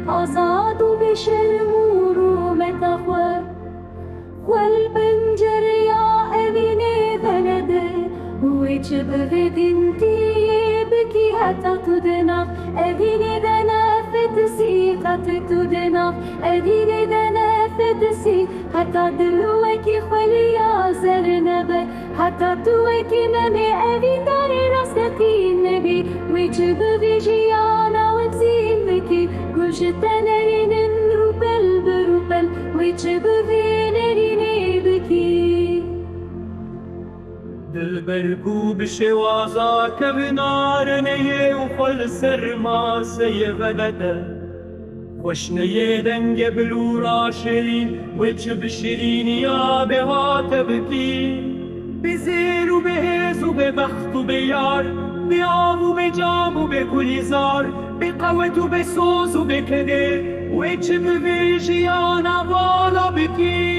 آزاد بشرمور ومتفور والبنجر يا ابني بلده وجبه دنتي بكي حتى تدنف ابني دنا فتسي حتى تدنف ابني دنا فتسي حتى دلوكي خليا زرنبه حتى توكي نمي ابي داري رستي النبي وجبه بجيانا وتزين بكي وجتنرين روبل بروبل وجبه بينرين بكي دلبرگو بشوازا كبنارنيه وخل سرما سيغلده وشنيه دنگ بلورا شرين وجب شرين يا بها تبكي بزير وبهز وببخت وبيار بآب وبجام وبكل زار بقوة وبسوس وبكده وجب بجيانا والا بكي